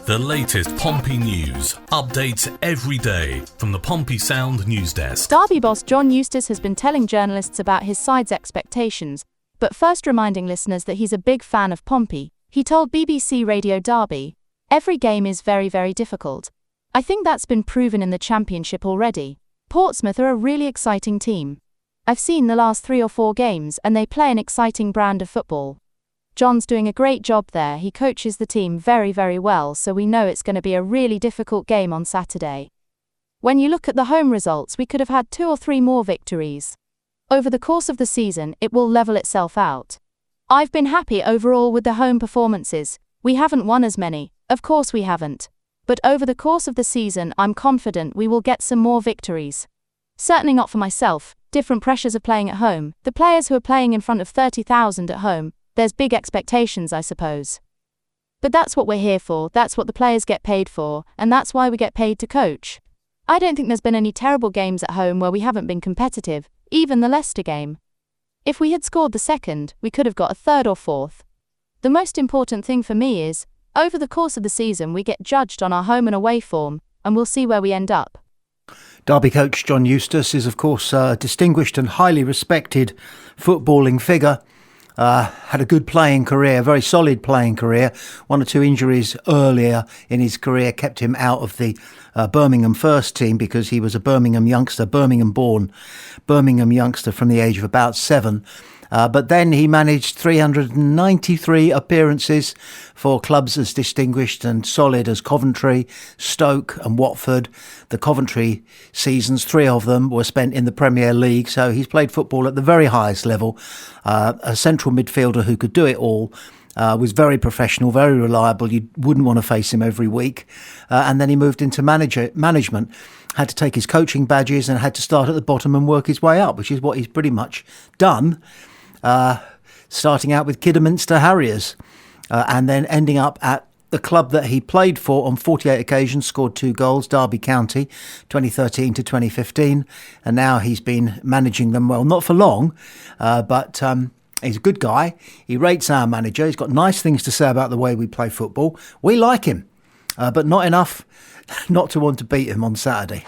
The latest Pompey news, updates every day from the Pompey Sound news desk. Derby boss John Eustace has been telling journalists about his side's expectations, but first reminding listeners that he's a big fan of Pompey. He told BBC Radio Derby, "Every game is very, very difficult. I think that's been proven in the Championship already. Portsmouth are a really exciting team. I've seen the last 3 or 4 games and they play an exciting brand of football. John's doing a great job there. He coaches the team very, very well, so we know it's going to be a really difficult game on Saturday. When you look at the home results, we could have had 2 or 3 more victories. Over the course of the season, it will level itself out. I've been happy overall with the home performances. We haven't won as many, of course we haven't. But over the course of the season, I'm confident we will get some more victories. Certainly not for myself. Different pressures of playing at home. The players who are playing in front of 30,000 at home, there's big expectations, I suppose. But that's what we're here for, that's what the players get paid for, and that's why we get paid to coach. I don't think there's been any terrible games at home where we haven't been competitive, even the Leicester game. If we had scored the second, we could have got a third or fourth. The most important thing for me is, over the course of the season we get judged on our home and away form, and we'll see where we end up." Derby coach John Eustace is, of course, a distinguished and highly respected footballing figure. Had a good playing career, very solid playing career. 1 or 2 injuries earlier in his career kept him out of the Birmingham first team because he was a Birmingham youngster, Birmingham-born Birmingham youngster from the age of about 7. But then he managed 393 appearances for clubs as distinguished and solid as Coventry, Stoke and Watford. The Coventry seasons, 3 of them were spent in the Premier League, so he's played football at the very highest level. A central midfielder who could do it all. Was very professional, very reliable. You wouldn't want to face him every week. And then he moved into management, had to take his coaching badges and had to start at the bottom and work his way up, which is what he's pretty much done. Starting out with Kidderminster Harriers and then ending up at the club that he played for on 48 occasions, scored 2 goals, Derby County, 2013 to 2015. And now he's been managing them, well, not for long, but he's a good guy. He rates our manager. He's got nice things to say about the way we play football. We like him, but not enough not to want to beat him on Saturday.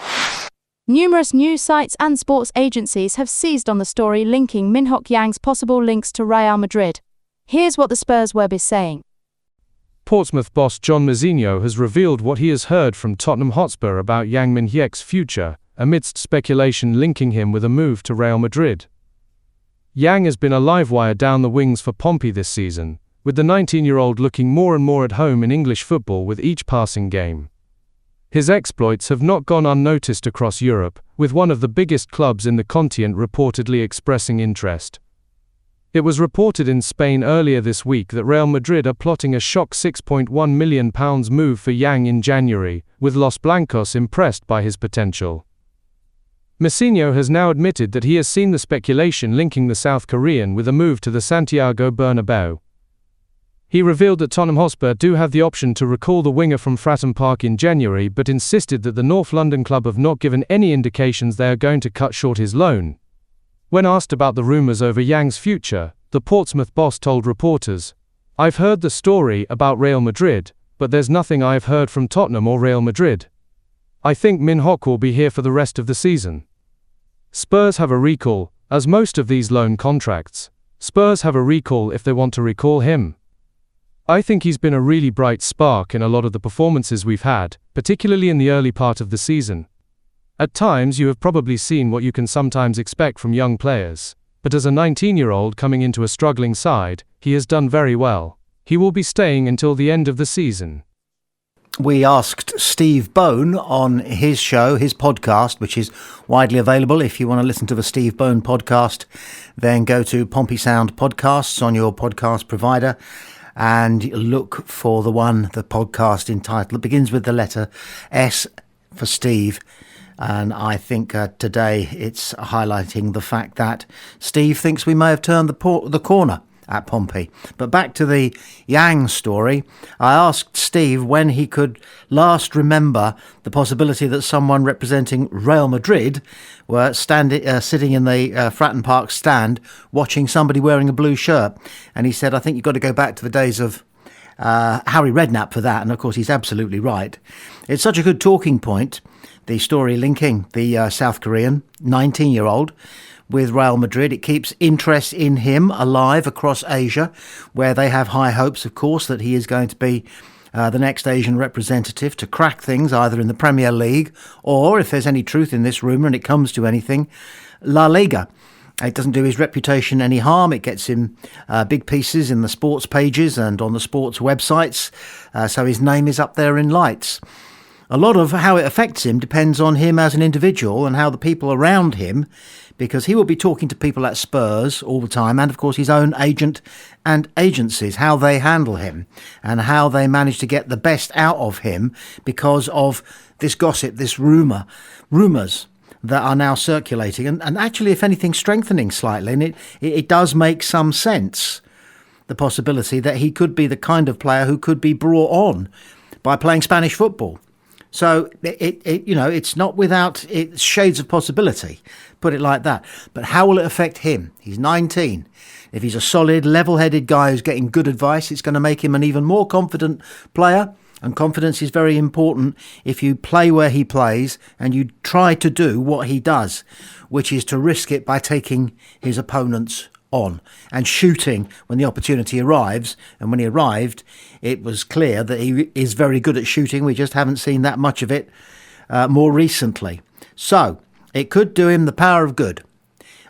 Numerous news sites and sports agencies have seized on the story linking Min-Hok Yang's possible links to Real Madrid. Here's what the Spurs web is saying. Portsmouth boss John Mourinho has revealed what he has heard from Tottenham Hotspur about Yang Min-Hyek's future, amidst speculation linking him with a move to Real Madrid. Yang has been a livewire down the wings for Pompey this season, with the 19-year-old looking more and more at home in English football with each passing game. His exploits have not gone unnoticed across Europe, with one of the biggest clubs in the continent reportedly expressing interest. It was reported in Spain earlier this week that Real Madrid are plotting a shock £6.1 million move for Yang in January, with Los Blancos impressed by his potential. Mourinho has now admitted that he has seen the speculation linking the South Korean with a move to the Santiago Bernabeu. He revealed that Tottenham Hotspur do have the option to recall the winger from Fratton Park in January, but insisted that the North London club have not given any indications they are going to cut short his loan. When asked about the rumours over Yang's future, the Portsmouth boss told reporters, "I've heard the story about Real Madrid, but there's nothing I've heard from Tottenham or Real Madrid. I think Min-Hok will be here for the rest of the season. Spurs have a recall, as most of these loan contracts. Spurs have a recall if they want to recall him. I think he's been a really bright spark in a lot of the performances we've had, particularly in the early part of the season. At times you have probably seen what you can sometimes expect from young players, but as a 19-year-old coming into a struggling side, he has done very well. He will be staying until the end of the season." We asked Steve Bone on his show, his podcast, which is widely available. If you want to listen to the Steve Bone podcast, then go to Pompey Sound Podcasts on your podcast provider and look for the podcast entitled, it begins with the letter S for Steve. And I think today it's highlighting the fact that Steve thinks we may have turned the corner at Pompey. But back to the Yang story, I asked Steve when he could last remember the possibility that someone representing Real Madrid were sitting in the Fratton Park stand watching somebody wearing a blue shirt. And he said, "I think you've got to go back to the days of Harry Redknapp for that, and of course he's absolutely right. It's such a good talking point, the story linking the South Korean 19-year-old with Real Madrid. It keeps interest in him alive across Asia, where they have high hopes, of course, that he is going to be the next Asian representative to crack things either in the Premier League or, if there's any truth in this rumour and it comes to anything, La Liga. It doesn't do his reputation any harm. It gets him big pieces in the sports pages and on the sports websites, so his name is up there in lights. A lot of how it affects him depends on him as an individual and how the people around him, because he will be talking to people at Spurs all the time, and of course his own agent and agencies, how they handle him and how they manage to get the best out of him because of this gossip, this rumours that are now circulating and actually, if anything, strengthening slightly. And it does make some sense, the possibility that he could be the kind of player who could be brought on by playing Spanish football. So it's not without its shades of possibility, put it like that. But how will it affect him? He's 19. If he's a solid, level-headed guy who's getting good advice, it's going to make him an even more confident player. And confidence is very important if you play where he plays and you try to do what he does, which is to risk it by taking his opponents on and shooting when the opportunity arrives. And when he arrived, it was clear that he is very good at shooting. We just haven't seen that much of it more recently. So it could do him the power of good.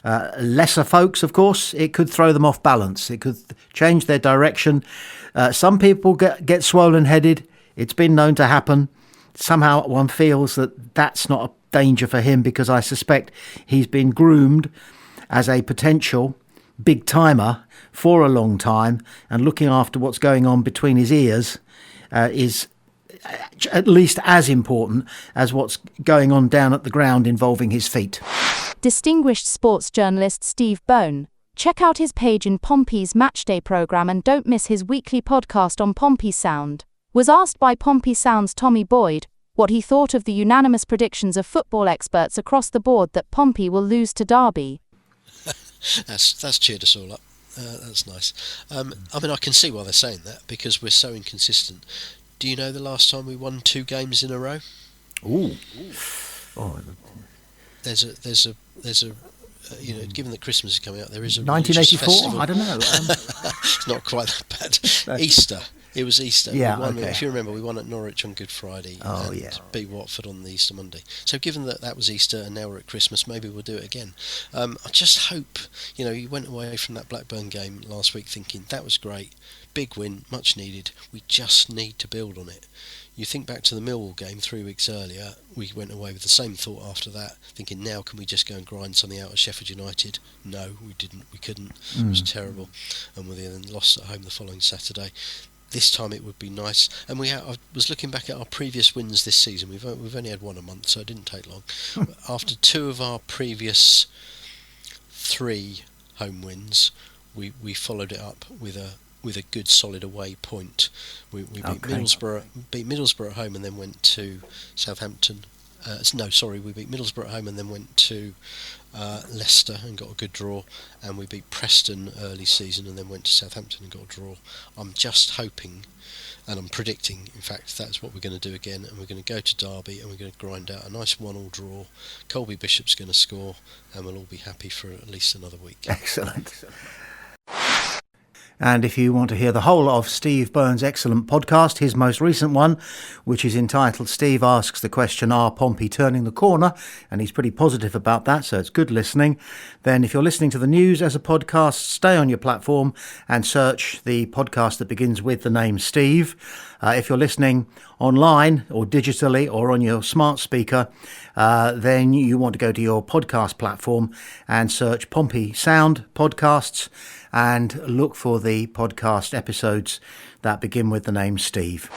Lesser folks, of course, it could throw them off balance. It could change their direction. Some people get swollen-headed. It's been known to happen. Somehow one feels that that's not a danger for him, because I suspect he's been groomed as a potential big timer for a long time, and looking after what's going on between his ears is at least as important as what's going on down at the ground involving his feet. Distinguished sports journalist Steve Bone. Check out his page in Pompey's Matchday programme and don't miss his weekly podcast on Pompey Sound. Was asked by Pompey Sound's Tommy Boyd what he thought of the unanimous predictions of football experts across the board that Pompey will lose to Derby. That's cheered us all up. That's nice. I mean, I can see why they're saying that, because we're so inconsistent. Do you know the last time we won 2 games in a row? Ooh. Oh. There's a given that Christmas is coming up, there is a 1984. I don't know. It's not quite that bad. Easter. It was Easter. Yeah, we won, okay. If you remember, we won at Norwich on Good Friday and beat Watford on the Easter Monday. So given that was Easter and now we're at Christmas, maybe we'll do it again. I just hope, you went away from that Blackburn game last week thinking that was great, big win, much needed. We just need to build on it. You think back to the Millwall game 3 weeks earlier, we went away with the same thought after that, thinking now can we just go and grind something out of Sheffield United? No, we didn't. We couldn't. It was terrible. And we then lost at home the following Saturday. This time it would be nice, and I was looking back at our previous wins this season. We've only had one a month, so it didn't take long. After 2 of our previous 3 home wins, we followed it up with a good solid away point. We beat Middlesbrough at home and then went to Southampton. We beat Middlesbrough at home and then went to Leicester and got a good draw, and we beat Preston early season and then went to Southampton and got a draw. I'm just hoping, and I'm predicting, in fact, that's what we're going to do again, and we're going to go to Derby and we're going to grind out a nice 1-1 draw. Colby Bishop's going to score, and we'll all be happy for at least another week. Excellent. And if you want to hear the whole of Steve Burns' excellent podcast, his most recent one, which is entitled Steve Asks the Question, Are Pompey Turning the Corner? And he's pretty positive about that, so it's good listening. Then if you're listening to the news as a podcast, stay on your platform and search the podcast that begins with the name Steve. If you're listening online or digitally or on your smart speaker, then you want to go to your podcast platform and search Pompey Sound Podcasts and look for the podcast episodes that begin with the name Steve.